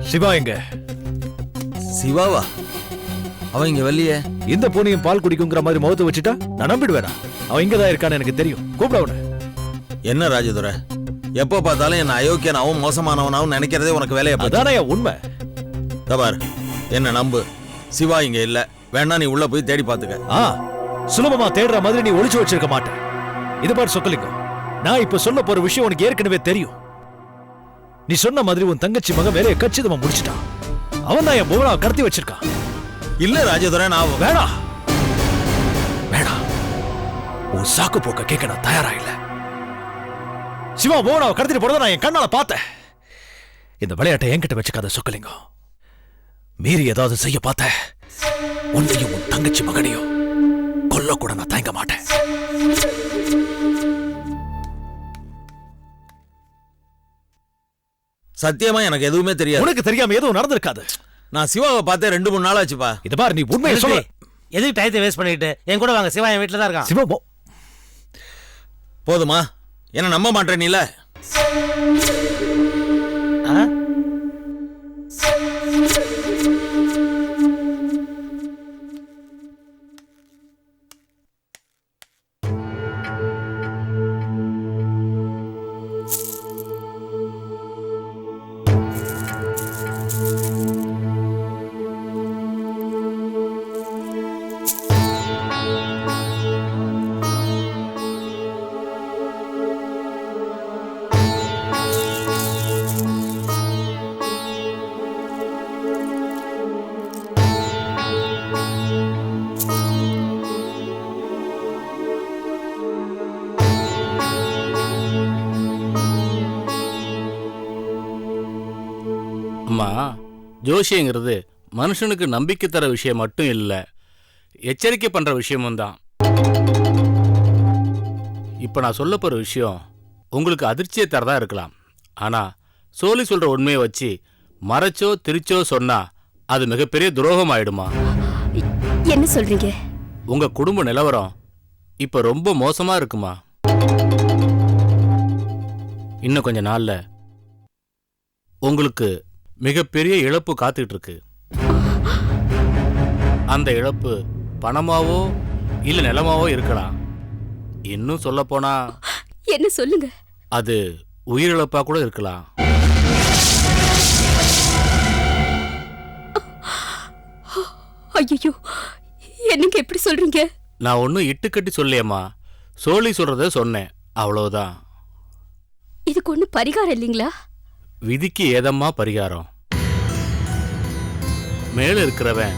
சிவா எங்க? சிவாவா? அவன் இங்க வெளியே. இந்த பூனையும் பால் குடிக்குங்கிற மாதிரி முகத்தை வச்சுட்டா நான் நம்பிடுவேனா? அவன் இங்கதான் இருக்கான்னு எனக்கு தெரியும். கூப்பிட அவனை. என்ன ராஜதுரை, எப்போ பார்த்தாலும் என்ன அயோக்கியனாவும் மோசமானவனாவும் நினைக்கிறதே உனக்கு வேலையா? அதானே உண்மை. தபார், என்ன நம்பு. சிவா இங்க இல்ல. வேணா நீ உள்ள போய் தேடி பாத்துக்க. சுலபமா தேடுற மாதிரி நீ ஒளிச்சு வச்சிருக்க மாட்டேன். இது பாரு சொக்கலிங்கம், நான் இப்ப சொல்ல போற விஷயம் உனக்கு ஏற்கனவே தெரியும். நீ சொன்ன மாதிரி உன் தங்கச்சி மகன் வேலையை கச்சிதமா முடிச்சிட்டான். அவன் தான் என் புவனாவை கடத்தி வச்சிருக்கான். இல்ல ராஜதுரை, நான் வேணா வேணா உன் சாக்கு போக்க கேட்க நான் தயாரா இல்ல. சிவா புவனாவை கடத்திட்டு போறத நான் என் கண்ணால பார்த்தேன். இந்த விளையாட்டை என்கிட்ட வச்சுக்காத சொக்கலிங்கம். மீறி ஏதாவது செய்ய பார்த்த உன்னையும் உன் தங்கச்சி மகனையும் கொல்ல கூட நான் தயங்க மாட்டேன். சத்தியமா எனக்கு எதுவுமே தெரியாது. உனக்கு தெரியாம எதுவும் நடந்திருக்காது. நான் சிவாவை பார்த்தே 2-3 நாள் ஆச்சுப்பா. இது பாரு, நீ உண்மையை சொல்ல. எதுக்கு டயத்தை வேஸ்ட் பண்ணிட்டு என் கூட வாங்க. சிவா என் வீட்டுல தான் இருக்கான். சிவா போதுமா? என்ன நம்ப மாட்டேன் நீல? அம்மா, ஜோசியங்கிறது மனுஷனுக்கு நம்பிக்கை தர விஷயம் மட்டும் இல்லை, எச்சரிக்கை பண்ற விஷயமும் தான். இப்ப நான் சொல்ல போற விஷயம் உங்களுக்கு அதிர்ச்சியை தரதா இருக்கலாம். ஆனா சோழி சொல்ற உண்மையை வச்சு மறைச்சோ திரிச்சோ சொன்னா அது மிகப்பெரிய துரோகம் ஆயிடுமா. என்ன சொல்றீங்க? உங்க குடும்ப நிலவரம் இப்ப ரொம்ப மோசமா இருக்குமா. இன்னும் கொஞ்ச நாள்ல உங்களுக்கு மிகப்பெரிய இழப்பு காத்துக்கிட்டு இருக்கு. அந்த இழப்பு பணமாவோ இல்ல நிலமாவோ இருக்கலாம். இன்னும் சொல்ல போனா என்ன சொல்லுங்க? அது உயிரிழப்பா கூட இருக்கலாம். ஐயோ, என்னங்க எப்படி சொல்றீங்க? நான் ஒன்னும் இட்டுக்கட்டி சொல்லியம்மா, சோழி சொல்றத சொன்னேன், அவ்வளவுதான். இதுக்கு ஒண்ணு பரிகாரம் இல்லைங்களா? விதிக்கு ஏதம்மா பரிகாரம்? மேல இருக்கிறவன்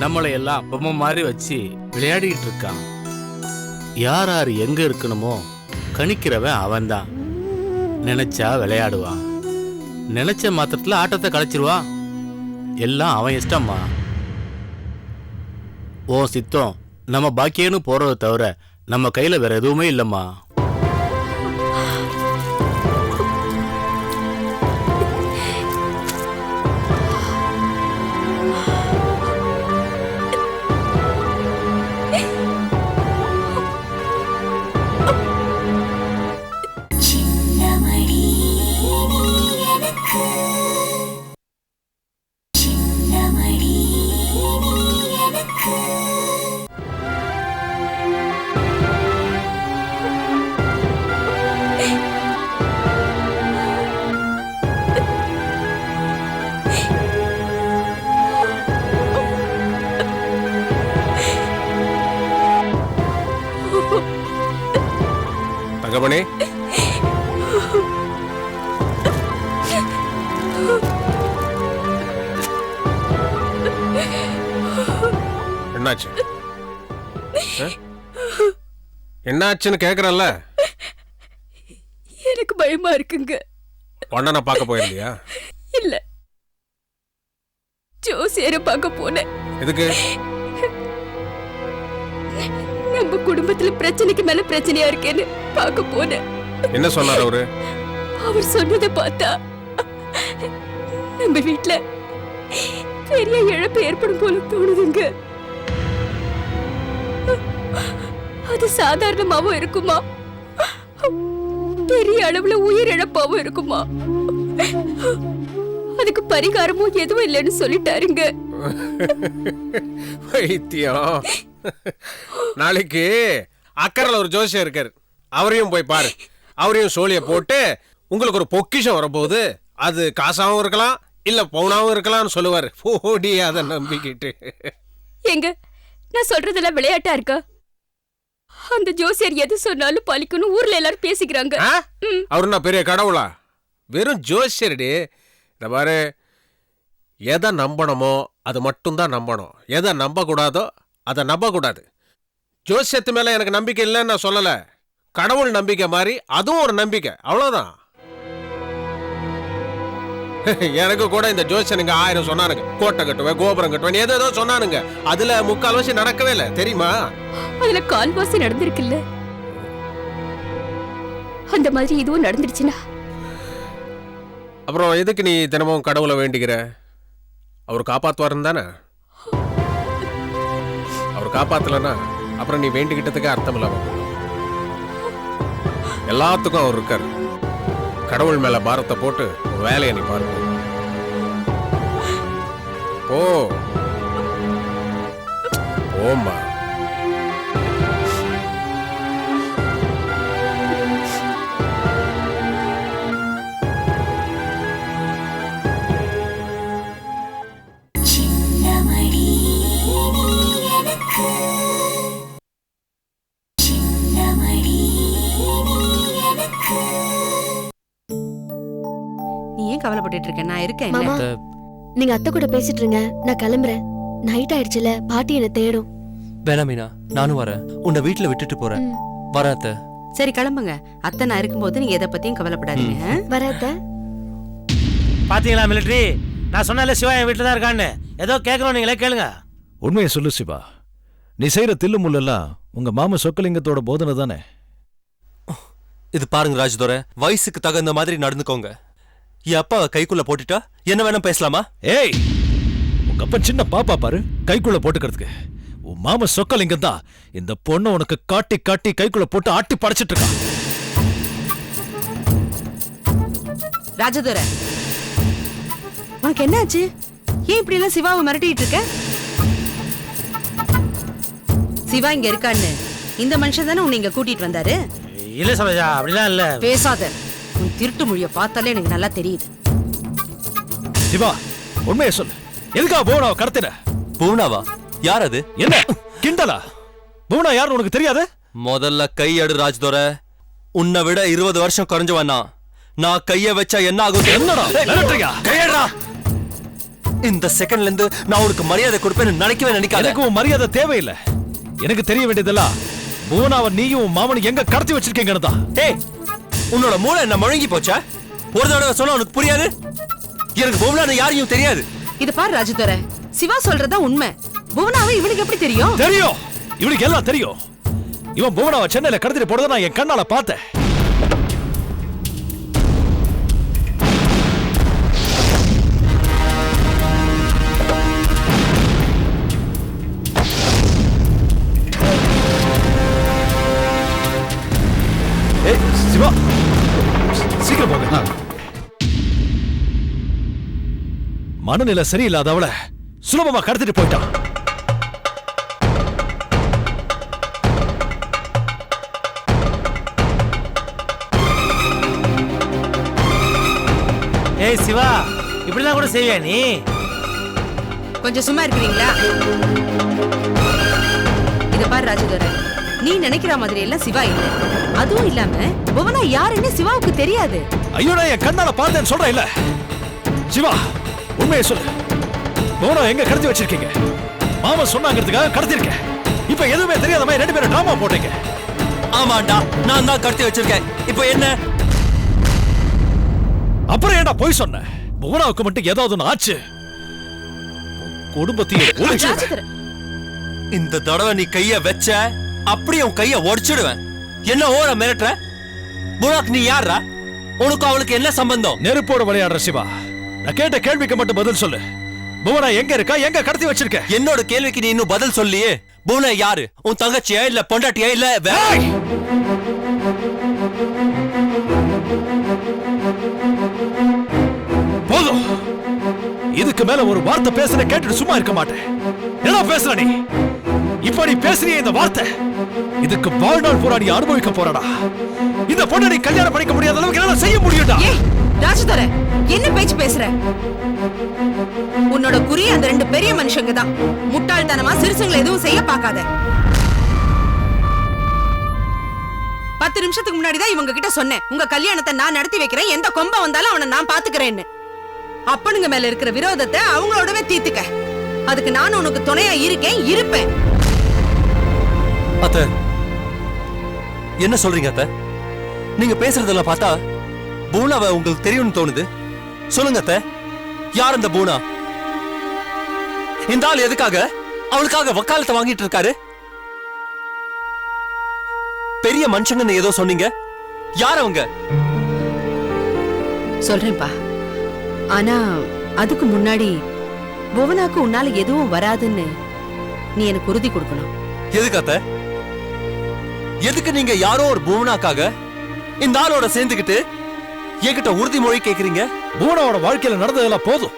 நம்மளை எல்லாம் பொம்மை மாதிரி வச்சு விளையாடிட்டு இருக்கான். யார் யார் எங்க இருக்கணுமோ கணிக்கிறவன் அவன்தான். நினைச்சா விளையாடுவான், நினைச்ச மாத்திரத்துல ஆட்டத்தை கலைச்சிருவான். எல்லாம் அவன் இஷ்டம்மா. ஓ சித்தம் நம்ம பாக்கியன்னு போறதை தவிர நம்ம கையில வேற எதுவுமே இல்லம்மா. தங்கமணி, என்னாச்சு? என்னாச்சுன்னு கேக்குறல்ல? எனக்கு பயமா இருக்குங்க. ஒண்ணனை பார்க்க போயிருந்தியா? இல்ல, ஜோசியரை பார்க்க போனேன். எதுக்கு? நம்ம குடும்பத்துல பிரச்சனைக்கு மேல பிரச்சனையா இருக்கேன்னு பார்க்க போனேன். என்ன சொன்னார் அவரு? அவர் சொன்னதை பார்த்தா நம்ம வீட்டுல பெரிய இழப்பு ஏற்படும் போல தோணுதுங்க. அது சாதாரணமாவும் இருக்குமா, பெரிய அளவுல உயிர் இழப்பாவும் இருக்குமா? அதுக்கு பரிகாரமும் எதுவும் இல்லைன்னு சொல்லிட்டாருங்க. வைத்தியம். நாளைக்கு அக்கறையில் ஒரு ஜோசியர் இருக்காரு, அவரையும் போய் பாரு. அவரையும் சோழிய போட்டு உங்களுக்கு ஒரு பொக்கிஷம் வரப்போகுது, அது காசாவும் இருக்கலாம் இல்ல பவுனாவும் இருக்கலாம்னு சொல்லுவாரு. போடி அதை நம்பிக்கிட்டு. எங்க நான் சொல்றதெல்லாம் விளையாட்டா இருக்கா? அந்த ஜோசியர் எது சொன்னாலும் பலிக்கணும் ஊர்ல எல்லாரும் பேசிக்கிறாங்க. அவரு நான் பெரிய கடவுளா? வெறும் ஜோசியர்டி. இந்த பாரு, எதை நம்பணுமோ அது மட்டும்தான் நம்பணும், எதை நம்ப கூடாதோ அதை நம்ப கூடாது. ஜோசியத்து மேல எனக்கு நம்பிக்கை இல்லைன்னு நான் சொல்லல, கடவுள் நம்பிக்கை மாதிரி அதுவும் ஒரு நம்பிக்கை, அவ்வளவுதான். எனக்கு கூட இந்த ஜோசியனுங்க 1000 சொன்னானுங்க, கோட்டை கட்டுவேன் கோபுரம் கட்டுவேன் ஏதோ சொன்னானுங்க. அதுல 3/4 நடக்கவே இல்லை தெரியுமா? அதுல கால்வாசி நடந்திருக்குல்ல, அந்த மாதிரி இதுவும் நடந்துருச்சுன்னா அப்புறம் எதுக்கு நீ தினமும் கடவுளை வேண்டிக்கிற? அவர் காப்பாத்துவாருன்னு தானே. அவர் காப்பாத்தலன்னா அப்புறம் நீ வேண்டிக்கிட்டதுக்கே அர்த்தம் இல்லாம போகும். எல்லாத்துக்கும் அவர் இருக்காரு. கடவுள் மேல பாரத்தை போட்டு வேலையை நீ பாருங்க. ஓ ஓமா. கவலைப்பட்டு இருக்கேன், நான் இருக்கேன். மாமா, நீங்க அத்தை கூட பேசிட்டு இருங்க, நான் கிளம்புறேன். நைட் ஆயிடுச்சுல, பாட்டி என்ன தேடும். வேணாம் மீனா, நானும் வரேன். உன்னை வீட்டுல விட்டுட்டு போறேன். வர அத்தை. சரி கிளம்புங்க. அத்தை நான் இருக்கும்போது நீங்க எதை பத்தியும் கவலைப்படாதீங்க. வர அத்தை. பாத்தீங்களா மிலிட்டரி, நான் சொன்னால சிவா என் வீட்டுல தான் இருக்கான்னு. ஏதோ கேட்கணும், நீங்களே கேளுங்க. உண்மையை சொல்லு சிவா, நீ செய்யற தில்லு முள்ளெல்லாம் உங்க மாம சொக்கலிங்கத்தோட போதனை தானே? இது பாருங்க ராஜ்துரை, வயசுக்கு தகுந்த மாதிரி நடந்துக்கோங்க. என் அப்பா கைக்குள்ள போட்டுட்டா என்ன வேணா பேசலாமா? ஏய், உங்க அப்பா சின்ன பாப்பா பாரு, கைக்குள்ள போட்டுக்கிறதுக்கு. உன் மாம சொக்கலிங்கம் தான் இந்த பொண்ணு உனக்கு காட்டி காட்டி கைக்குள்ள போட்டு ஆட்டி படைச்சிட்டு இருக்கான். ராஜதுரை, உனக்கு என்னாச்சு? ஏன் இப்படி எல்லாம் சிவாவை மிரட்டிட்டு இருக்க? சிவா இங்க இருக்கான்னு இந்த மனுஷன் தானே உன்னை இங்க கூட்டிட்டு வந்தாரு. இல்ல சரோஜா, அப்படிலாம் இல்ல. பேசாத, உன் திருட்டு மொழிய பார்த்தாலே எனக்கு நல்லா தெரியுது. சிவா, உண்மையை சொல்லு, எதுக்கா பூவனாவை கடத்தின? பூவனாவா? யார் அது? என்ன கிண்டலா? பூவனா யாருன்னு உனக்கு தெரியாது? முதல்ல கையடு ராஜ்துரை, உன்னை விட 20 வருஷம் குறைஞ்சவனா. நான் கைய வச்சா என்ன ஆகும்? என்னடா மிரட்டுறியா? கையடா. இந்த செகண்ட்ல இருந்து நான் உனக்கு மரியாதை கொடுப்பேன்னு நினைக்கவே நினைக்காத. எனக்கு உன் மரியாதை தேவையில்லை. எனக்கு தெரிய வேண்டியதெல்லாம் பூவனாவை நீயும் உன் மாமனும் எங்க கடத்தி வச்சிருக்கீங்கன்னு தான். ஏய், உன்னோட மூளை என்ன முழங்கி போச்சா? ஒரு தடவை சொன்னா உனக்கு புரியாது? எனக்கு பூவனா யாரையும் தெரியாது. இது பாரு ராஜதுரை, சிவா சொல்றதா உண்மை. புவனாவை இவனுக்கு எப்படி தெரியும்? தெரியும், இவனுக்கு எல்லாம் தெரியும். இவன் பூவனாவை சென்னையில கடத்திட்டு போறத நான் என் கண்ணால பார்த்தேன். சிவா, சீக்கிரம் போங்க. மனநிலை சரியில்லாத அவளை சுலபமா கடத்திட்டு போயிட்டான். ஏய் சிவா, இப்படிலாம் கூட செய்வியா நீ? கொஞ்சம் சும்மா இருக்கிறீங்களா? இத பாரு ராஜதுரை, நீ நினைக்கிற மாதிரி எல்லாம் சிவா இல்ல. அதுவும் இல்லாம புவனா யாருன்னு சிவாவுக்கு தெரியாது. ஐயோ, நான் என் கண்ணால பார்த்தேன்னு சொல்றேன் இல்ல. சிவா, உண்மையை சொல்லு, புவனா எங்க கடத்தி வச்சிருக்கீங்க? மாமா சொன்னாங்கிறதுக்காக கடத்திருக்கேன். இப்ப எதுவுமே தெரியாத மாதிரி 2 பேரும் டிராமா போட்டீங்க. ஆமாண்டா, நான் தான் கடத்தி வச்சிருக்கேன். இப்போ என்ன? அப்புறம் ஏன்டா போய் சொன்ன? புவனாவுக்கு மட்டும் ஏதாவது ஒண்ணு ஆச்சு, குடும்பத்தையும் ஒழிச்சு. இந்த தடவை நீ கைய வச்ச அப்படியே உன் கைய உடைச்சிடுவேன். என்ன ஓர மிரட்டுற? புவனாக்கு நீ யாரா? உனக்கு அவளுக்கு என்ன சம்பந்தம்? நெருப்போட விளையாடுற சிவா, நான் கேட்ட கேள்விக்கு மட்டும் பதில் சொல்லு. புவனா எங்க இருக்கா? எங்க கடத்தி வச்சிருக்க? என்னோட கேள்விக்கு நீ இன்னும் பதில் சொல்லியே. புவனா யாரு? உன் தங்கச்சியா இல்ல பொண்டாட்டியா இல்ல வேற? போதும். இதுக்கு மேல ஒரு வார்த்தை பேசுன கேட்டுட்டு சும்மா இருக்க மாட்டேன். என்ன பேசுற நீ? இப்ப நீ பேசுறிய இந்த வார்த்தை, இதுக்கு வாழ்நாள் பூரா நீ அனுபவிக்க போறடா. இந்த பொண்ணை நீ கல்யாணம் பண்ணிக்க முடியாத அளவுக்கு என்ன செய்ய முடியும்டா? ஏய் ராஜதுரை, என்ன பேச்சு பேசுற? உன்னோட குறி அந்த ரெண்டு பெரிய மனுஷங்க தான். முட்டாள்தனமா சிறுசுங்களை எதுவும் செய்ய பார்க்காத. 10 நிமிஷத்துக்கு முன்னாடி தான் இவங்க கிட்ட சொன்னேன், உங்க கல்யாணத்தை நான் நடத்தி வைக்கிறேன், எந்த கொம்ப வந்தாலும் அவனை நான் பாத்துக்கிறேன்னு. அப்பனுங்க மேல இருக்கிற விரோதத்தை அவங்களோடவே தீர்த்துக்க. அதுக்கு நான் உனக்கு துணையா இருக்கேன், இருப்பேன். அத்தை, என்ன சொல்றீங்க அத்தை? நீங்க பேசுறதெல்லாம் பார்த்தா பூனாவை உங்களுக்கு தெரியும்னு தோணுது. சொல்லுங்க அத்தை, யார் அந்த பூனா? இந்த ஆள் எதுக்காக அவளுக்காக வக்காலத்தை வாங்கிட்டு இருக்காரு? பெரிய மனுஷங்கன்னு ஏதோ சொன்னீங்க, யார் அவங்க? சொல்றேன்பா, ஆனா அதுக்கு முன்னாடி புவனாக்கு உன்னால எதுவும் வராதுன்னு நீ எனக்கு உறுதி கொடுக்கணும். எதுக்கு அத்தை? எதுக்கு நீங்க யாரோ ஒரு பூனாக்காக இந்த ஆளோட சேர்ந்துக்கிட்டு என்கிட்ட உறுதிமொழி கேக்குறீங்க? பூனாவோட வாழ்க்கையில நடந்ததெல்லாம் போதும்.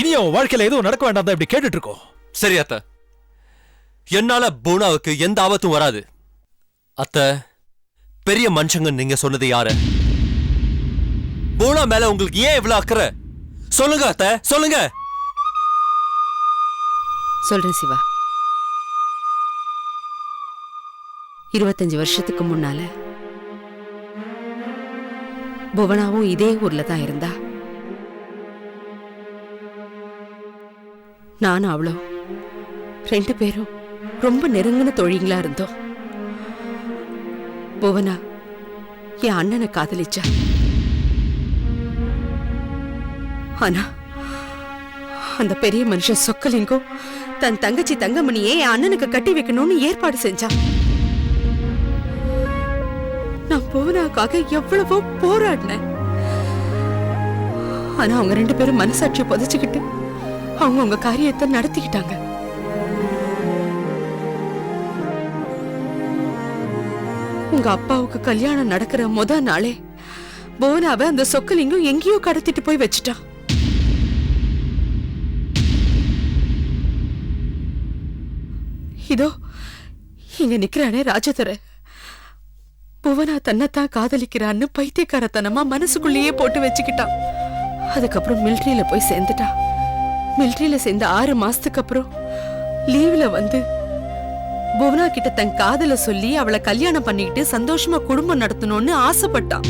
இனி அவன் வாழ்க்கையில எதுவும் நடக்க வேண்டாம் தான் இப்படி கேட்டுட்டு இருக்கோம். சரி அத்தை, என்னால பூனாவுக்கு எந்த ஆபத்தும் வராது. அத்தை, பெரிய மனுஷங்க நீங்க சொன்னது யார? பூனா மேல உங்களுக்கு ஏன் இவ்வளவு அக்கறை? சொல்லுங்க அத்தை, சொல்லுங்க. சொல்றேன் சிவா. 25 வருஷத்துக்கு முன்னால புவனாவும் இதே ஊர்ல தான் இருந்தா. நானும் அவளோ 2 பேரும் ரொம்ப நெருங்கின தோழிங்களா இருந்தோம். புவனா என் அண்ணனை காதலிச்சா. ஆனா அந்த பெரிய மனுஷன் சொக்கலிங்கம் தன் தங்கச்சி தங்கமணியை என் அண்ணனுக்கு கட்டி வைக்கணும்னு ஏற்பாடு செஞ்சான். நான் புவனாக்காக எவ்வளவோ போராடினேன். ஆனா அவங்க 2 பேரும் மனசாட்சியை புதைச்சுக்கிட்டு அவங்க காரியத்தை நடத்திக்கிட்டாங்க. உங்க அப்பாவுக்கு கல்யாணம் நடக்கிற முதல் நாளே புவனாவை அந்த சொக்கலிங்கம் எங்கேயோ கடத்திட்டு போய் வச்சுட்டான். இதோ இங்க நிக்கிறானே ராஜதுரை, புவனா தன்னைத்தான் காதலிக்கிறான்னு பைத்தியக்காரத்தனமா மனசுக்குள்ளேயே போட்டு வச்சுக்கிட்டான். அதுக்கப்புறம் மிலிட்டரியில போய் சேர்ந்துட்டான். மிலிட்டரியில சேர்ந்த 6 மாசத்துக்கு அப்புறம் லீவ்ல வந்து புவனா கிட்ட தன் காதல சொல்லி அவளை கல்யாணம் பண்ணிக்கிட்டு சந்தோஷமா குடும்பம் நடத்தணும்னு ஆசைப்பட்டான்.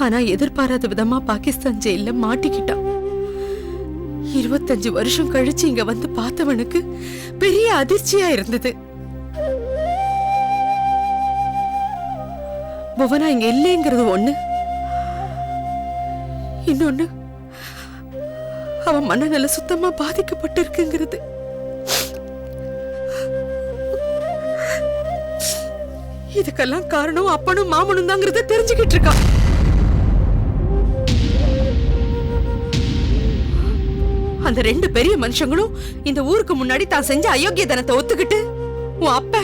ஆனா எதிர்பாராத விதமா பாகிஸ்தான் ஜெயில மாட்டிக்கிட்டான். 25 வருஷம் கழிச்சு இங்க வந்து பார்த்தவனுக்கு பெரிய அதிர்ச்சியா இருந்தது. புவனா இங்க இல்லைங்கிறது ஒண்ணு, இன்னொன்னு அவன் மனநல சுத்தமா பாதிக்கப்பட்டு இருக்குங்கிறது. இதுக்கெல்லாம் காரணம் அப்பனும் மாமனும் தாங்கிறத தெரிஞ்சுக்கிட்டு இருக்கான். அந்த 2 பெரிய மனுஷங்களும் இந்த ஊருக்கு முன்னாடி தான் செஞ்ச அயோக்கியத்தனத்தை ஒத்துக்கிட்டு உன் அப்ப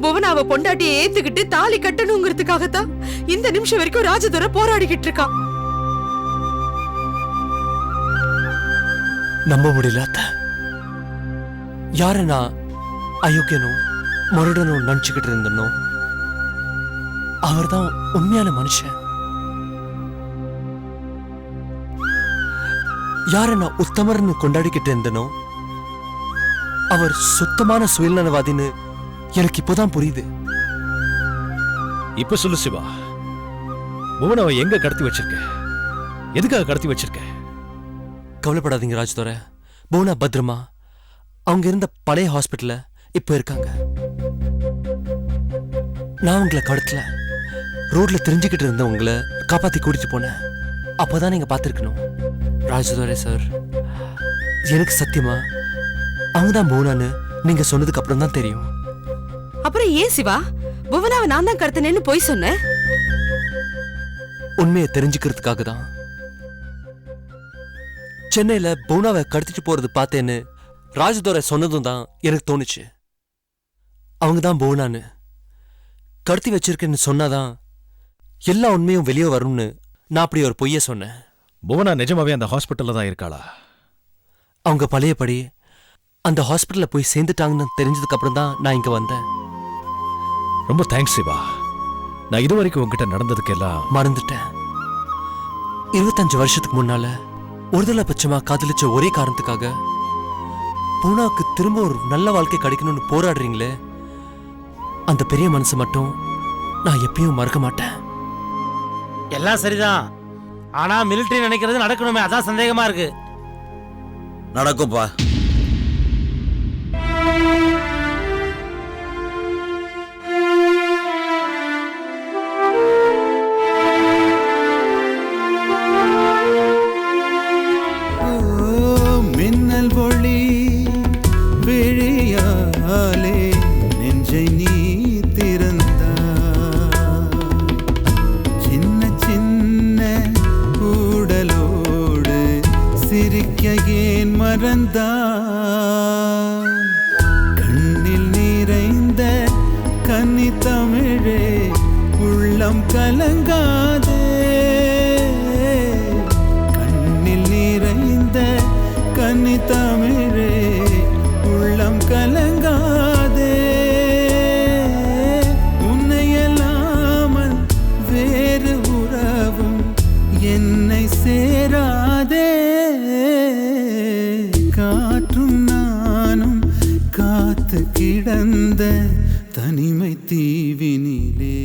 புவனாவை பொண்டாட்டியை ஏத்துக்கிட்டு தாலி கட்டணுங்கிறதுக்காகத்தான் இந்த நிமிஷம் வரைக்கும் ராஜதுரை போராடிக்கிட்டு இருக்கான். நம்ப முடியல அத்தை. யார நான் அயோக்கியனும் மருடனும் நினைச்சுக்கிட்டு இருந்தனோ அவர்தான் உண்மையான மனுஷன். யார நான் உத்தமர்னு கொண்டாடிக்கிட்டு இருந்தனோ அவர் சுத்தமான சுயநலவாதின்னு எனக்கு இப்போதான் புரியுது. இப்ப சொல்லு சிவா, புவனாவை எங்க கடத்தி வச்சிருக்க? எதுக்காக கடத்தி வச்சிருக்க? கவலைப்படாதீங்க ராஜ்துரை, புவனா பத்திரமா அவங்க இருந்த பழைய ஹாஸ்பிட்டல்ல இப்ப இருக்காங்க. நான் உங்களை கடத்தல, ரோட்ல தெரிஞ்சுக்கிட்டு இருந்த உங்களை காப்பாத்தி கூட்டிட்டு போனேன். அப்போதான் நீங்க பார்த்திருக்கணும். ராஜதுரை சார், எனக்கு சத்தியமா அவங்கதான் புவனான்னு நீங்க சொன்னதுக்கு அப்புறம் தான் தெரியும். அப்புறம் ஏன் சிவா புவனாவை நான் தான் கடத்தினேன்னு போய் சொன்னேன்? உண்மையை தெரிஞ்சுக்கிறதுக்காக தான். சென்னையில புவனாவை கடத்திட்டு போறது பார்த்தேன்னு ராஜதுரை சொன்னதும் தான் எனக்கு தோணுச்சு. அவங்க தான் புவனான்னு கடத்தி வச்சிருக்கேன்னு சொன்னாதான் எல்லா உண்மையும் வெளியே வரும்னு நான் அப்படி ஒரு பொய்ய சொன்னேன். புவனா நிஜமாவே அந்த ஹாஸ்பிட்டல்ல தான் இருக்காளா? அவங்க பழையபடி அந்த ஹாஸ்பிட்டல்ல போய் சேர்ந்துட்டாங்கன்னு தெரிஞ்சதுக்கு அப்புறம் தான் நான் இங்க வந்தேன். ரொம்ப தேங்க்ஸ் சிவா. நான் இதுவரைக்கும் உங்ககிட்ட நடந்ததுக்கு எல்லாம் மறந்துட்டேன். 25 வருஷத்துக்கு முன்னால ஒருதலை பட்சமா காதலிச்ச ஒரே காரணத்துக்காக பூனாவுக்கு திரும்ப ஒரு நல்ல வாழ்க்கை கிடைக்கணும்னு போராடுறீங்களே, அந்த பெரிய மனசு மட்டும் நான் எப்பயும் மறக்க மாட்டேன். எல்லாம் சரிதான், ஆனா மிலிட்டரி நினைக்கிறது நடக்கணுமே, அதான் சந்தேகமா இருக்கு. நடக்கும்பா. மின்னல் ஒளி விழியாலே நெஞ்சை நீ திறந்தா, சின்ன சின்ன கூடலோடு சிரிக்க ஏன் மறந்தா, கண்ணில் நிறைந்த கன்னி தமிழே உள்ளம் கலங்காதே, கண்ணில் நிறைந்த கன்னி தமிழே உள்ளம் கலங்காதே, உன்னையல்லாமல் வேறு உறவும் என்னை சேராதே, காற்றும் நானும் காத்து கிடந்த தனிமை தீவினிலே